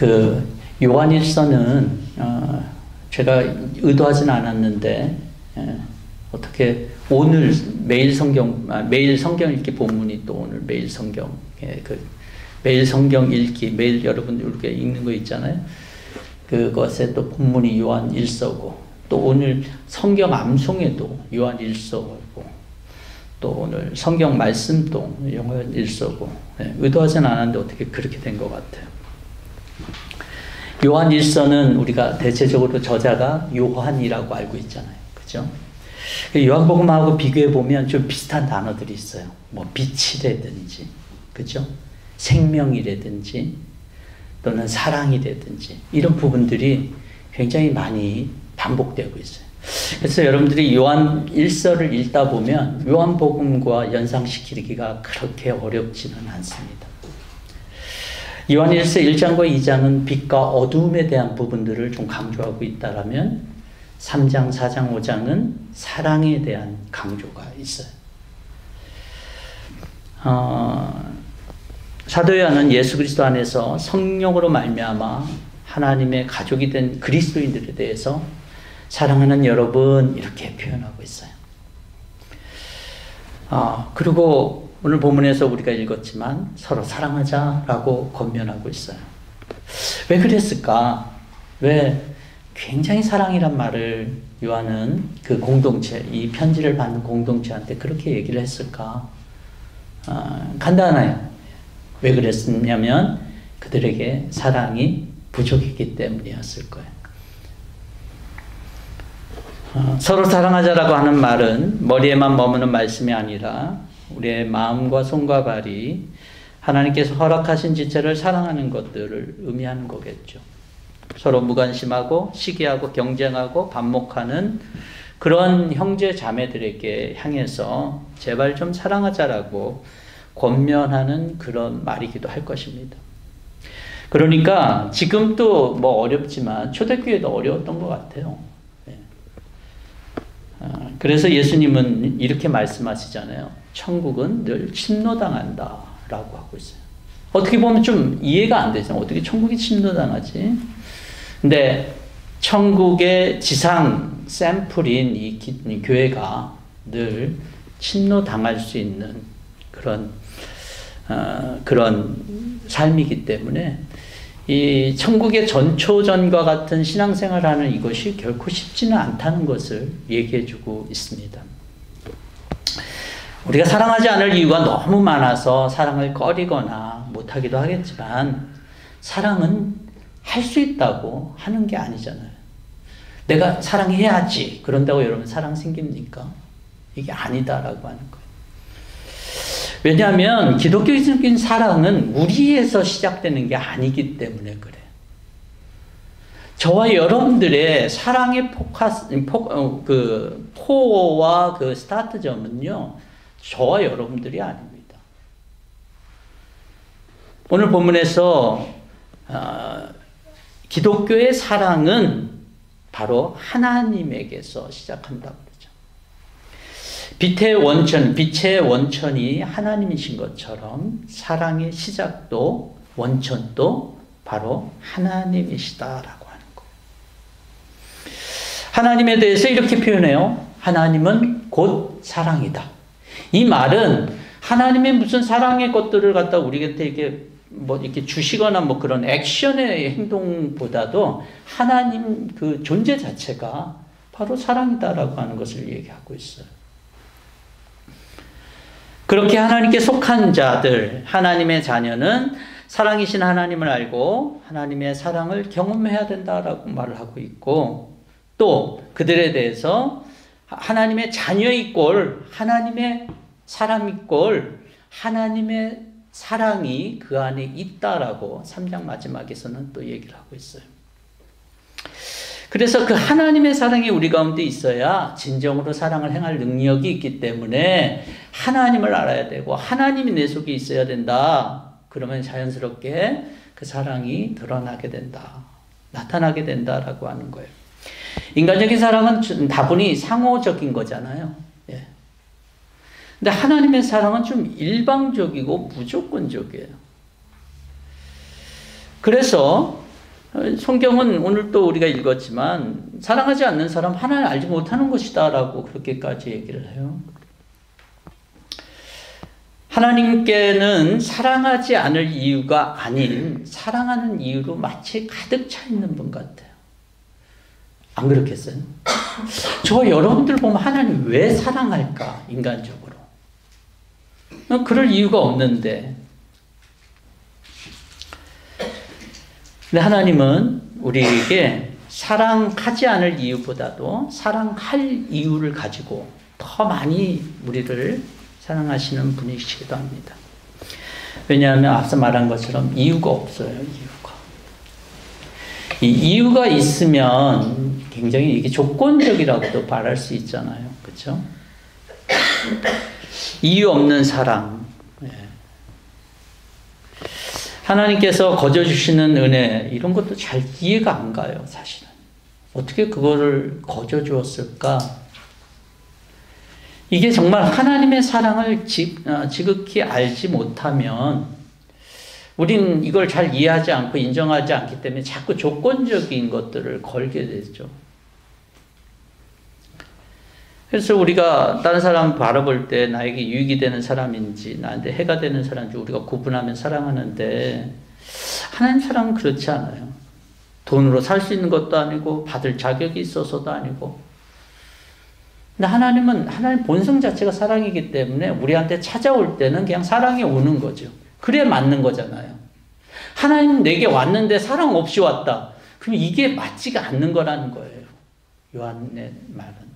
그 요한일서는 제가 의도하진 않았는데 어떻게 오늘 매일 성경 읽기 본문이 또 오늘 매일 성경 매일 성경 읽기 매일 여러분 이렇게 읽는 거 있잖아요. 그것에 또 본문이 요한일서고 또 오늘 성경 암송에도 요한일서고 또 오늘 성경 말씀도 요한일서고 의도하진 않았는데 어떻게 그렇게 된 것 같아요. 요한일서는 우리가 대체적으로 저자가 요한이라고 알고 있잖아요. 그죠? 요한복음하고 비교해 보면 좀 비슷한 단어들이 있어요. 뭐 빛이라든지, 그죠? 생명이라든지, 또는 사랑이라든지 이런 부분들이 굉장히 많이 반복되고 있어요. 그래서 여러분들이 요한일서를 읽다 보면 요한복음과 연상시키기가 그렇게 어렵지는 않습니다. 요한일서 1장과 2장은 빛과 어두움에 대한 부분들을 좀 강조하고 있다라면 3장, 4장, 5장은 사랑에 대한 강조가 있어요. 사도 요한은 예수 그리스도 안에서 성령으로 말미암아 하나님의 가족이 된 그리스도인들에 대해서 사랑하는 여러분 이렇게 표현하고 있어요. 그리고 오늘 본문에서 우리가 읽었지만 서로 사랑하자라고 권면하고 있어요. 왜 그랬을까? 왜 굉장히 사랑이란 말을 요한은 그 공동체, 이 편지를 받는 공동체한테 그렇게 얘기를 했을까? 간단해요. 왜 그랬냐면 그들에게 사랑이 부족했기 때문이었을 거예요. 서로 사랑하자라고 하는 말은 머리에만 머무는 말씀이 아니라 우리의 마음과 손과 발이 하나님께서 허락하신 지체를 사랑하는 것들을 의미하는 거겠죠. 서로 무관심하고 시기하고 경쟁하고 반목하는 그런 형제 자매들에게 향해서 제발 좀 사랑하자라고 권면하는 그런 말이기도 할 것입니다. 그러니까 지금도 뭐 어렵지만 초대교회도 어려웠던 것 같아요. 그래서 예수님은 이렇게 말씀하시잖아요. 천국은 늘 침노당한다 라고 하고 있어요. 어떻게 보면 좀 이해가 안 되잖아요. 어떻게 천국이 침노당하지? 근데 천국의 지상 샘플인 이 교회가 늘 침노당할 수 있는 그런 삶이기 때문에 이 천국의 전초전과 같은 신앙생활하는 이것이 결코 쉽지는 않다는 것을 얘기해주고 있습니다. 우리가 사랑하지 않을 이유가 너무 많아서 사랑을 꺼리거나 못하기도 하겠지만 사랑은 할 수 있다고 하는 게 아니잖아요. 내가 사랑해야지 그런다고 여러분 사랑 생깁니까? 이게 아니다라고 하는 거예요. 왜냐하면 기독교적인 사랑은 우리에서 시작되는 게 아니기 때문에 그래요. 저와 여러분들의 사랑의 포와 그 스타트점은요, 저와 여러분들이 아닙니다. 오늘 본문에서 기독교의 사랑은 바로 하나님에게서 시작한다고 그러죠. 빛의 원천이 하나님이신 것처럼 사랑의 시작도 원천도 바로 하나님이시다라고 하는 거예요. 하나님에 대해서 이렇게 표현해요. 하나님은 곧 사랑이다. 이 말은 하나님의 무슨 사랑의 것들을 갖다 우리한테 이렇게 주시거나 뭐 그런 액션의 행동보다도 하나님 그 존재 자체가 바로 사랑이다라고 하는 것을 얘기하고 있어요. 그렇게 하나님께 속한 자들, 하나님의 자녀는 사랑이신 하나님을 알고 하나님의 사랑을 경험해야 된다라고 말을 하고 있고, 또 그들에 대해서 하나님의 자녀의 꼴, 하나님의 사람의 꼴, 하나님의 사랑이 그 안에 있다라고 3장 마지막에서는 또 얘기를 하고 있어요. 그래서 그 하나님의 사랑이 우리 가운데 있어야 진정으로 사랑을 행할 능력이 있기 때문에 하나님을 알아야 되고 하나님이 내 속에 있어야 된다. 그러면 자연스럽게 그 사랑이 드러나게 된다. 나타나게 된다라고 하는 거예요. 인간적인 사랑은 다분히 상호적인 거잖아요. 예. 근데 하나님의 사랑은 좀 일방적이고 무조건적이에요. 그래서 성경은 오늘 또 우리가 읽었지만 사랑하지 않는 사람 하나님 알지 못하는 것이다 라고 그렇게까지 얘기를 해요. 하나님께는 사랑하지 않을 이유가 아닌 사랑하는 이유로 마치 가득 차 있는 분 같아요. 안 그렇겠어요? 저 여러분들 보면 하나님 왜 사랑할까? 인간적으로. 그럴 이유가 없는데. 근데 하나님은 우리에게 사랑하지 않을 이유보다도 사랑할 이유를 가지고 더 많이 우리를 사랑하시는 분이시기도 합니다. 왜냐하면 앞서 말한 것처럼 이유가 없어요. 이유가. 이 이유가 있으면 굉장히 이게 조건적이라고도 말할 수 있잖아요. 그렇죠? 이유 없는 사랑. 하나님께서 거저 주시는 은혜 이런 것도 잘 이해가 안 가요. 사실은. 어떻게 그거를 거저 주었을까? 이게 정말 하나님의 사랑을 지극히 알지 못하면 우린 이걸 잘 이해하지 않고 인정하지 않기 때문에 자꾸 조건적인 것들을 걸게 되죠. 그래서 우리가 다른 사람 바라볼 때 나에게 유익이 되는 사람인지 나한테 해가 되는 사람인지 우리가 구분하면 사랑하는데 하나님 사랑은 그렇지 않아요. 돈으로 살 수 있는 것도 아니고 받을 자격이 있어서도 아니고. 근데 하나님은 하나님 본성 자체가 사랑이기 때문에 우리한테 찾아올 때는 그냥 사랑이 오는 거죠. 그래 맞는 거잖아요. 하나님 내게 왔는데 사랑 없이 왔다. 그럼 이게 맞지가 않는 거라는 거예요. 요한의 말은.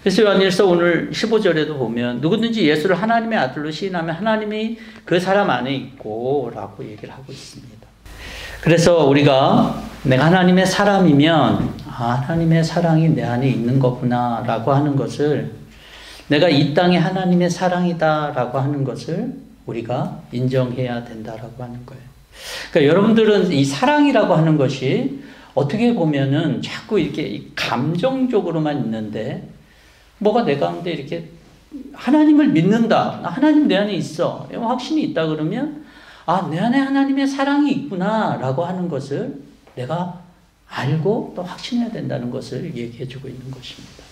그래서 요한일서 오늘 15절에도 보면 누구든지 예수를 하나님의 아들로 시인하면 하나님이 그 사람 안에 있고 라고 얘기를 하고 있습니다. 그래서 우리가 내가 하나님의 사람이면 하나님의 사랑이 내 안에 있는 거구나 라고 하는 것을 내가 이 땅에 하나님의 사랑이다 라고 하는 것을 우리가 인정해야 된다라고 하는 거예요. 그러니까 여러분들은 이 사랑이라고 하는 것이 어떻게 보면은 자꾸 이렇게 감정적으로만 있는데 뭐가 내 가운데 이렇게 하나님을 믿는다. 하나님 내 안에 있어. 확신이 있다 그러면 내 안에 하나님의 사랑이 있구나 라고 하는 것을 내가 알고 또 확신해야 된다는 것을 얘기해 주고 있는 것입니다.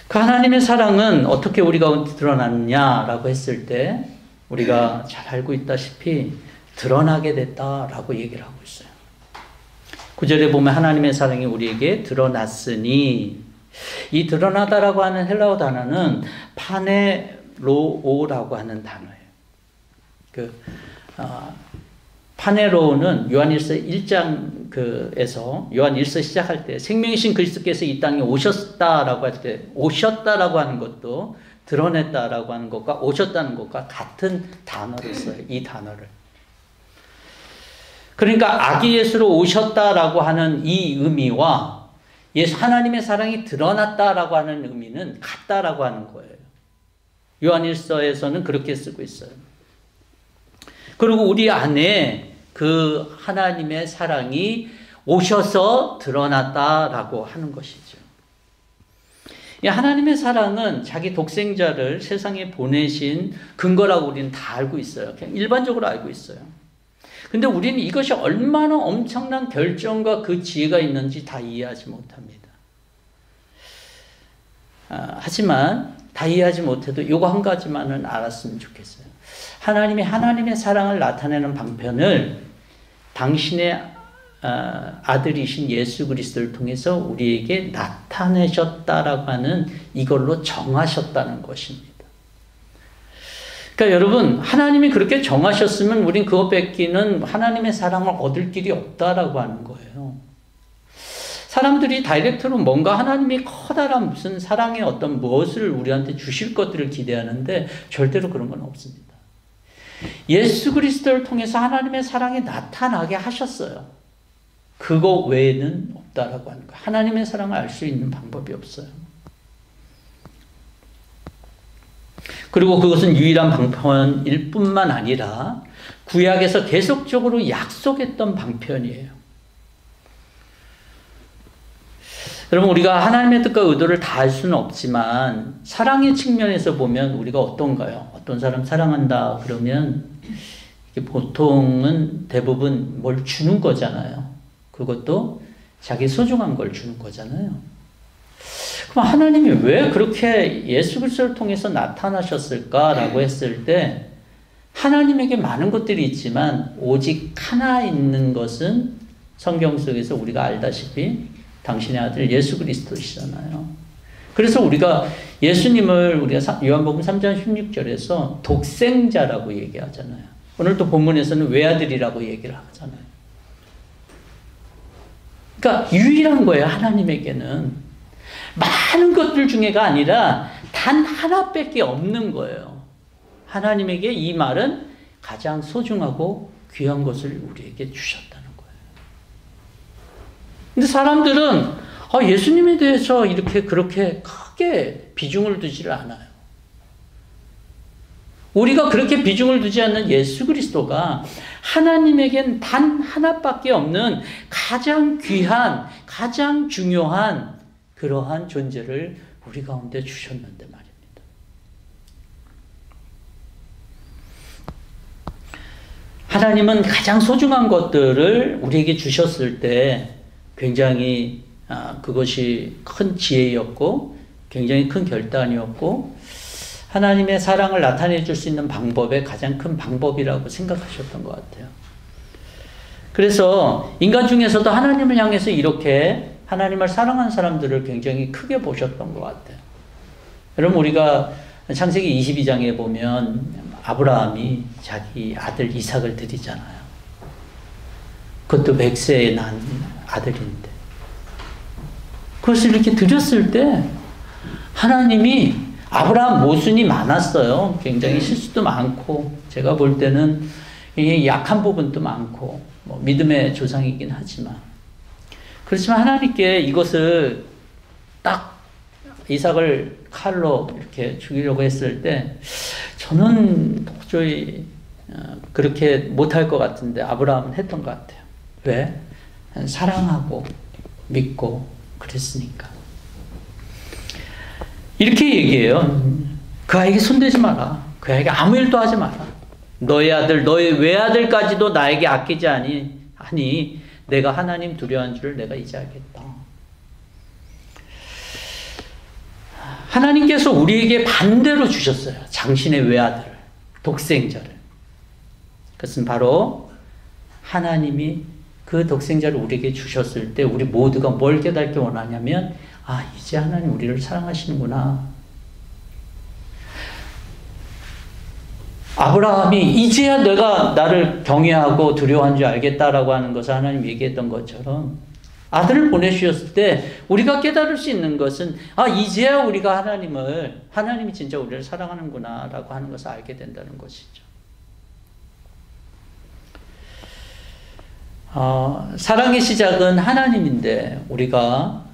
그 하나님의 사랑은 어떻게 우리 가운데 드러났냐라고 했을 때 우리가 잘 알고 있다시피 드러나게 됐다라고 얘기를 하고 있어요. 9절에 보면 하나님의 사랑이 우리에게 드러났으니 이 드러나다라고 하는 헬라어 단어는 파네로오라고 하는 단어예요. 파네로는 요한일서 1장에서 요한일서 시작할 때 생명이신 그리스도께서 이 땅에 오셨다라고 할 때 오셨다라고 하는 것도 드러냈다라고 하는 것과 오셨다는 것과 같은 단어를 써요. 이 단어를. 그러니까 아기 예수로 오셨다라고 하는 이 의미와 예수 하나님의 사랑이 드러났다라고 하는 의미는 같다라고 하는 거예요. 요한일서에서는 그렇게 쓰고 있어요. 그리고 우리 안에 그 하나님의 사랑이 오셔서 드러났다라고 하는 것이죠. 이 하나님의 사랑은 자기 독생자를 세상에 보내신 근거라고 우리는 다 알고 있어요. 그냥 일반적으로 알고 있어요. 근데 우리는 이것이 얼마나 엄청난 결정과 그 지혜가 있는지 다 이해하지 못합니다. 하지만 다 이해하지 못해도 이거 한 가지만은 알았으면 좋겠어요. 하나님이 하나님의 사랑을 나타내는 방편을 당신의 아들이신 예수 그리스도를 통해서 우리에게 나타내셨다라고 하는 이걸로 정하셨다는 것입니다. 그러니까 여러분 하나님이 그렇게 정하셨으면 우린 그것 뺏기는 하나님의 사랑을 얻을 길이 없다라고 하는 거예요. 사람들이 다이렉트로 뭔가 하나님이 커다란 무슨 사랑의 어떤 무엇을 우리한테 주실 것들을 기대하는데 절대로 그런 건 없습니다. 예수 그리스도를 통해서 하나님의 사랑이 나타나게 하셨어요. 그거 외에는 없다라고 하는 거예요. 하나님의 사랑을 알 수 있는 방법이 없어요. 그리고 그것은 유일한 방편일 뿐만 아니라 구약에서 계속적으로 약속했던 방편이에요. 여러분 우리가 하나님의 뜻과 의도를 다 알 수는 없지만 사랑의 측면에서 보면 우리가 어떤가요? 어떤 사람 사랑한다 그러면 보통은 대부분 뭘 주는 거잖아요. 그것도 자기 소중한 걸 주는 거잖아요. 그럼 하나님이 왜 그렇게 예수 그리스도를 통해서 나타나셨을까라고 했을 때 하나님에게 많은 것들이 있지만 오직 하나 있는 것은 성경 속에서 우리가 알다시피 당신의 아들 예수 그리스도시잖아요. 그래서 우리가 예수님을 우리가 요한복음 3장 16절에서 독생자라고 얘기하잖아요. 오늘 또 본문에서는 외아들이라고 얘기를 하잖아요. 그러니까 유일한 거예요. 하나님에게는 많은 것들 중에가 아니라 단 하나밖에 없는 거예요. 하나님에게 이 말은 가장 소중하고 귀한 것을 우리에게 주셨다는 거예요. 근데 사람들은 예수님에 대해서 이렇게 그렇게 크게 비중을 두지를 않아요. 우리가 그렇게 비중을 두지 않는 예수 그리스도가 하나님에겐 단 하나밖에 없는 가장 귀한, 가장 중요한 그러한 존재를 우리 가운데 주셨는데 말입니다. 하나님은 가장 소중한 것들을 우리에게 주셨을 때 굉장히 그것이 큰 지혜였고 굉장히 큰 결단이었고 하나님의 사랑을 나타내 줄 수 있는 방법의 가장 큰 방법이라고 생각하셨던 것 같아요. 그래서 인간 중에서도 하나님을 향해서 이렇게 하나님을 사랑한 사람들을 굉장히 크게 보셨던 것 같아요. 여러분 우리가 창세기 22장에 보면 아브라함이 자기 아들 이삭을 드리잖아요. 그것도 100세에 난 아들인데 그것을 이렇게 드렸을 때 하나님이 아브라함 모순이 많았어요. 굉장히 실수도 많고 제가 볼 때는 약한 부분도 많고 믿음의 조상이긴 하지만 그렇지만 하나님께 이것을 딱 이삭을 칼로 이렇게 죽이려고 했을 때 저는 도저히 그렇게 못할 것 같은데 아브라함은 했던 것 같아요. 왜? 사랑하고 믿고 그랬으니까. 이렇게 얘기해요. 그 아이에게 손대지 마라. 그 아이에게 아무 일도 하지 마라. 너의 아들, 너의 외아들까지도 나에게 아끼지 하니 내가 하나님 두려워한 줄을 내가 이제 알겠다. 하나님께서 우리에게 반대로 주셨어요. 당신의 외아들을, 독생자를. 그것은 바로 하나님이 그 독생자를 우리에게 주셨을 때 우리 모두가 뭘 깨닫기 원하냐면 이제 하나님 우리를 사랑하시는구나. 아브라함이 이제야 내가 나를 경외하고 두려워한 줄 알겠다라고 하는 것을 하나님 얘기했던 것처럼 아들을 보내주셨을 때 우리가 깨달을 수 있는 것은 이제야 우리가 하나님이 진짜 우리를 사랑하는구나 라고 하는 것을 알게 된다는 것이죠. 사랑의 시작은 하나님인데 우리가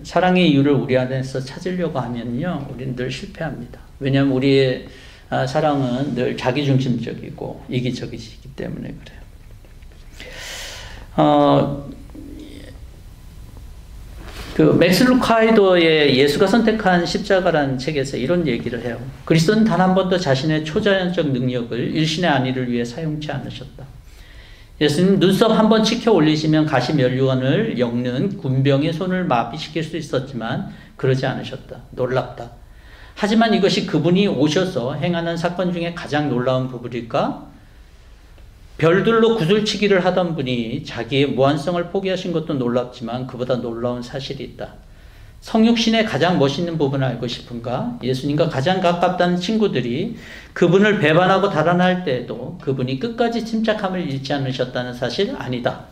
사랑의 이유를 우리 안에서 찾으려고 하면요 우리는 늘 실패합니다. 왜냐하면 우리의 사랑은 늘 자기중심적이고 이기적이기 때문에 그래요. 맥스 루카이도의 예수가 선택한 십자가라는 책에서 이런 얘기를 해요. 그리스도는 단 한 번도 자신의 초자연적 능력을 일신의 안위를 위해 사용치 않으셨다. 예수님 눈썹 한번 치켜 올리시면 가시 면류관을 엮는 군병의 손을 마비시킬 수 있었지만 그러지 않으셨다. 놀랍다. 하지만 이것이 그분이 오셔서 행하는 사건 중에 가장 놀라운 부분일까? 별들로 구슬치기를 하던 분이 자기의 무한성을 포기하신 것도 놀랍지만 그보다 놀라운 사실이 있다. 성육신의 가장 멋있는 부분을 알고 싶은가? 예수님과 가장 가깝다는 친구들이 그분을 배반하고 달아날 때에도 그분이 끝까지 침착함을 잃지 않으셨다는 사실? 아니다.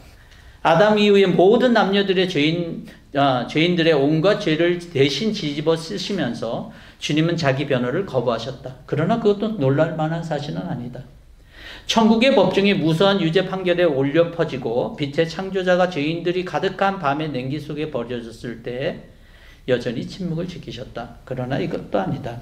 아담 이후의 모든 남녀들의 죄인들의 온갖 죄를 대신 뒤집어 쓰시면서 주님은 자기 변호를 거부하셨다. 그러나 그것도 놀랄 만한 사실은 아니다. 천국의 법정이 무수한 유죄 판결에 올려 퍼지고 빛의 창조자가 죄인들이 가득한 밤의 냉기 속에 버려졌을 때 여전히 침묵을 지키셨다. 그러나 이것도 아니다.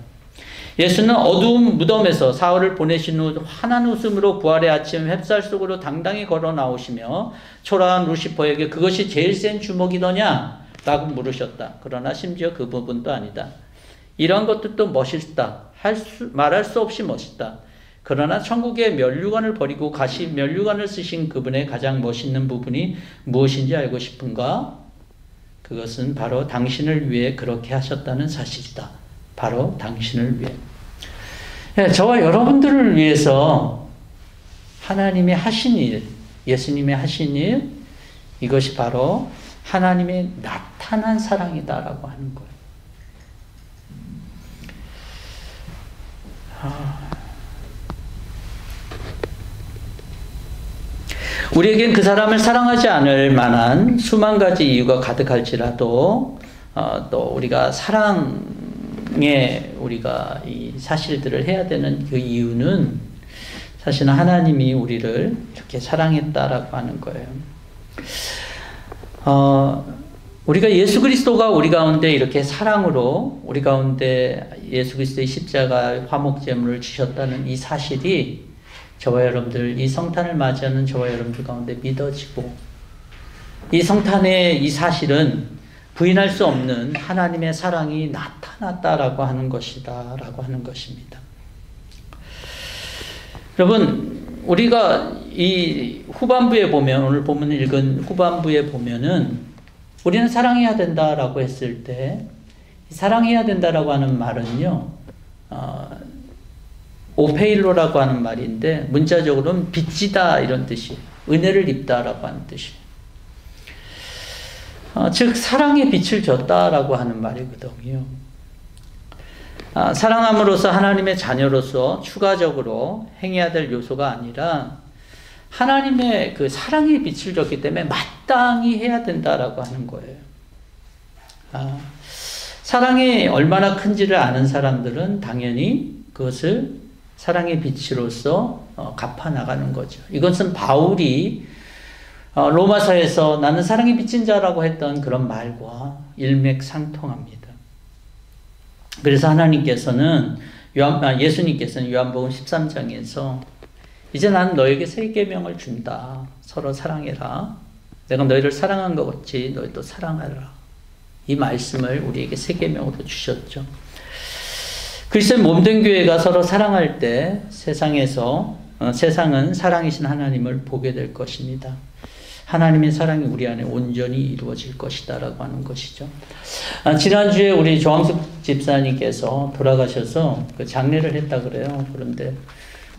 예수는 어두운 무덤에서 사흘을 보내신 후 환한 웃음으로 부활의 아침 햇살 속으로 당당히 걸어 나오시며 초라한 루시퍼에게 그것이 제일 센 주먹이더냐? 라고 물으셨다. 그러나 심지어 그 부분도 아니다. 이러한 것들도 멋있다 말할 수 없이 멋있다. 그러나 천국의 면류관을 버리고 가시 면류관을 쓰신 그분의 가장 멋있는 부분이 무엇인지 알고 싶은가? 그것은 바로 당신을 위해 그렇게 하셨다는 사실이다. 바로 당신을 위해. 저와 여러분들을 위해서 하나님이 하신 일, 예수님이 하신 일, 이것이 바로 하나님의 나타난 사랑이다라고 하는 거예요. 우리에겐 그 사람을 사랑하지 않을 만한 수만 가지 이유가 가득할지라도 또 우리가 사랑에 우리가 이 사실들을 해야 되는 그 이유는 사실은 하나님이 우리를 이렇게 사랑했다라고 하는 거예요. 우리가 예수 그리스도가 우리 가운데 이렇게 사랑으로 우리 가운데 예수 그리스도의 십자가 화목제물을 주셨다는 이 사실이 저와 여러분들, 이 성탄을 맞이하는 저와 여러분들 가운데 믿어지고, 이 성탄의 이 사실은 부인할 수 없는 하나님의 사랑이 나타났다라고 하는 것이다 라고 하는 것입니다. 여러분, 우리가 이 후반부에 보면, 오늘 본문 읽은 후반부에 보면은 우리는 사랑해야 된다라고 했을 때, 사랑해야 된다라고 하는 말은요, 오페일로라고 하는 말인데 문자적으로는 빚지다 이런 뜻이에요. 은혜를 입다라고 하는 뜻이에요. 즉 사랑의 빛을 줬다라고 하는 말이거든요. 사랑함으로써 하나님의 자녀로서 추가적으로 행해야 될 요소가 아니라 하나님의 그 사랑의 빛을 줬기 때문에 마땅히 해야 된다라고 하는 거예요. 사랑이 얼마나 큰지를 아는 사람들은 당연히 그것을 사랑의 빛으로서 갚아나가는 거죠. 이것은 바울이 로마서에서 나는 사랑의 빛인 자라고 했던 그런 말과 일맥상통합니다. 그래서 하나님께서는 예수님께서는 요한복음 13장에서 이제 나는 너에게 새 계명을 준다. 서로 사랑해라. 내가 너희를 사랑한 것 같이 너희도 사랑하라. 이 말씀을 우리에게 새 계명으로 주셨죠. 그리스도의 몸된 교회가 서로 사랑할 때 세상은 사랑이신 하나님을 보게 될 것입니다. 하나님의 사랑이 우리 안에 온전히 이루어질 것이다 라고 하는 것이죠. 지난주에 우리 조항숙 집사님께서 돌아가셔서 그 장례를 했다 그래요. 그런데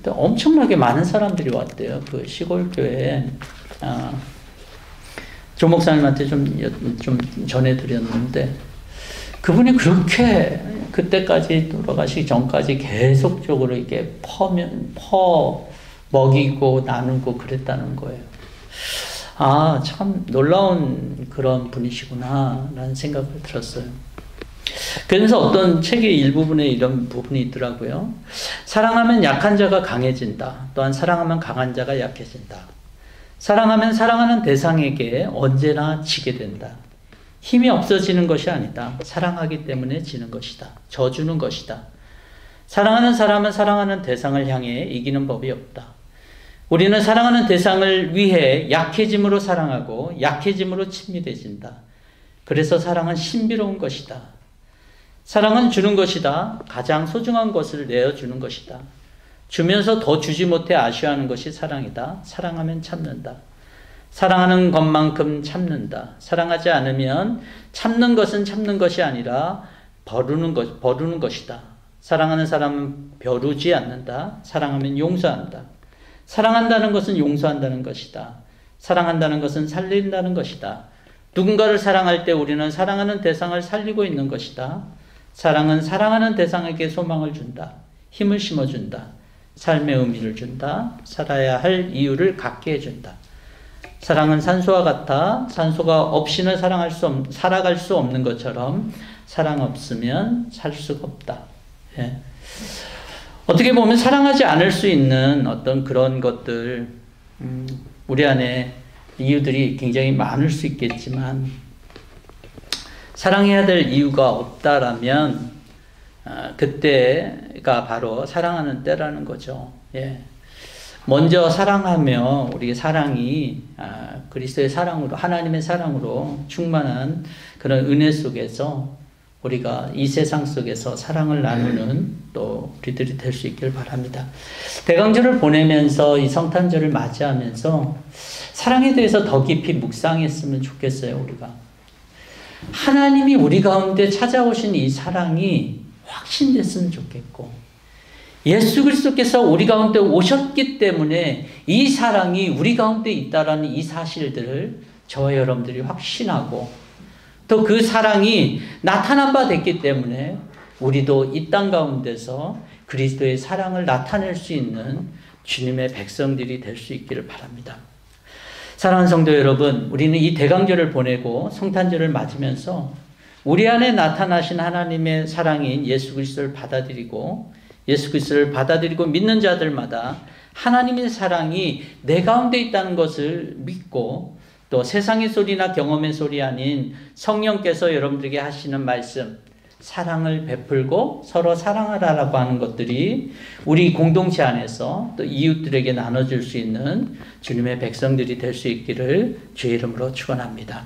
엄청나게 많은 사람들이 왔대요. 그 시골 교회에. 조 목사님한테 좀 전해드렸는데 그분이 그렇게 그때까지 돌아가시기 전까지 계속적으로 이렇게 먹이고 나누고 그랬다는 거예요. 참 놀라운 그런 분이시구나 라는 생각을 들었어요. 그래서 어떤 책의 일부분에 이런 부분이 있더라고요. 사랑하면 약한 자가 강해진다. 또한 사랑하면 강한 자가 약해진다. 사랑하면 사랑하는 대상에게 언제나 지게 된다. 힘이 없어지는 것이 아니다. 사랑하기 때문에 지는 것이다. 져주는 것이다. 사랑하는 사람은 사랑하는 대상을 향해 이기는 법이 없다. 우리는 사랑하는 대상을 위해 약해짐으로 사랑하고 약해짐으로 친밀해진다. 그래서 사랑은 신비로운 것이다. 사랑은 주는 것이다. 가장 소중한 것을 내어주는 것이다. 주면서 더 주지 못해 아쉬워하는 것이 사랑이다. 사랑하면 참는다. 사랑하는 것만큼 참는다. 사랑하지 않으면 참는 것은 참는 것이 아니라 버루는 것이다. 사랑하는 사람은 벼르지 않는다. 사랑하면 용서한다. 사랑한다는 것은 용서한다는 것이다. 사랑한다는 것은 살린다는 것이다. 누군가를 사랑할 때 우리는 사랑하는 대상을 살리고 있는 것이다. 사랑은 사랑하는 대상에게 소망을 준다. 힘을 심어준다. 삶의 의미를 준다. 살아야 할 이유를 갖게 해준다. 사랑은 산소와 같아 산소가 없이는 살아갈 수 없는 것처럼 사랑 없으면 살 수가 없다. 예. 어떻게 보면 사랑하지 않을 수 있는 어떤 그런 것들, 우리 안에 이유들이 굉장히 많을 수 있겠지만 사랑해야 될 이유가 없다라면 그때가 바로 사랑하는 때라는 거죠. 예. 먼저 사랑하며 우리 사랑이 그리스도의 사랑으로 하나님의 사랑으로 충만한 그런 은혜 속에서 우리가 이 세상 속에서 사랑을 나누는 또 우리들이 될 수 있길 바랍니다. 대강절을 보내면서 이 성탄절을 맞이하면서 사랑에 대해서 더 깊이 묵상했으면 좋겠어요. 우리가 하나님이 우리 가운데 찾아오신 이 사랑이 확신됐으면 좋겠고, 예수 그리스도께서 우리 가운데 오셨기 때문에 이 사랑이 우리 가운데 있다라는 이 사실들을 저와 여러분들이 확신하고, 또 그 사랑이 나타난 바 됐기 때문에 우리도 이 땅 가운데서 그리스도의 사랑을 나타낼 수 있는 주님의 백성들이 될 수 있기를 바랍니다. 사랑하는 성도 여러분, 우리는 이 대강절을 보내고 성탄절을 맞으면서 우리 안에 나타나신 하나님의 사랑인 예수 그리스도를 받아들이고, 예수 그리스도를 받아들이고 믿는 자들마다 하나님의 사랑이 내 가운데 있다는 것을 믿고, 또 세상의 소리나 경험의 소리 아닌 성령께서 여러분들에게 하시는 말씀, 사랑을 베풀고 서로 사랑하라라고 하는 것들이 우리 공동체 안에서 또 이웃들에게 나눠줄 수 있는 주님의 백성들이 될 수 있기를 주의 이름으로 축원합니다.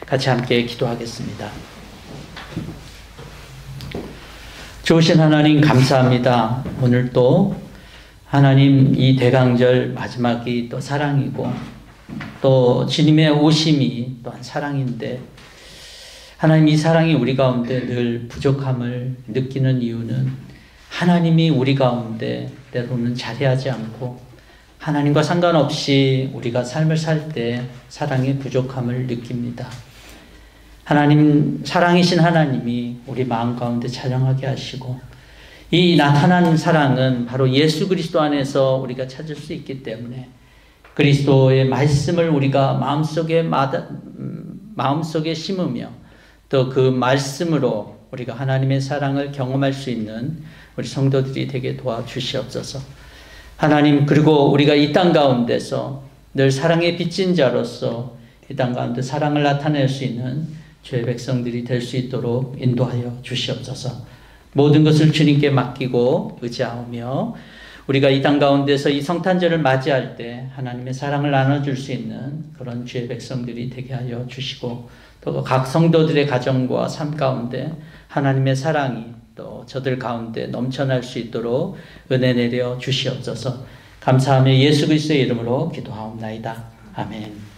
같이 함께 기도하겠습니다. 좋으신 하나님 감사합니다. 오늘 또 하나님 이 대강절 마지막이 또 사랑이고, 또 주님의 오심이 또한 사랑인데, 하나님 이 사랑이 우리 가운데 늘 부족함을 느끼는 이유는 하나님이 우리 가운데 때로는 자리하지 않고, 하나님과 상관없이 우리가 삶을 살 때 사랑의 부족함을 느낍니다. 하나님, 사랑이신 하나님이 우리 마음 가운데 찬양하게 하시고, 이 나타난 사랑은 바로 예수 그리스도 안에서 우리가 찾을 수 있기 때문에 그리스도의 말씀을 우리가 마음속에 심으며, 또 그 말씀으로 우리가 하나님의 사랑을 경험할 수 있는 우리 성도들이 되게 도와주시옵소서. 하나님, 그리고 우리가 이 땅 가운데서 늘 사랑의 빚진 자로서 이 땅 가운데 사랑을 나타낼 수 있는 주의 백성들이 될 수 있도록 인도하여 주시옵소서. 모든 것을 주님께 맡기고 의지하며 우리가 이 땅 가운데서 이 성탄절을 맞이할 때 하나님의 사랑을 나눠줄 수 있는 그런 주의 백성들이 되게 하여 주시고, 또 각 성도들의 가정과 삶 가운데 하나님의 사랑이 또 저들 가운데 넘쳐날 수 있도록 은혜 내려 주시옵소서. 감사하며 예수 그리스도의 이름으로 기도하옵나이다. 아멘.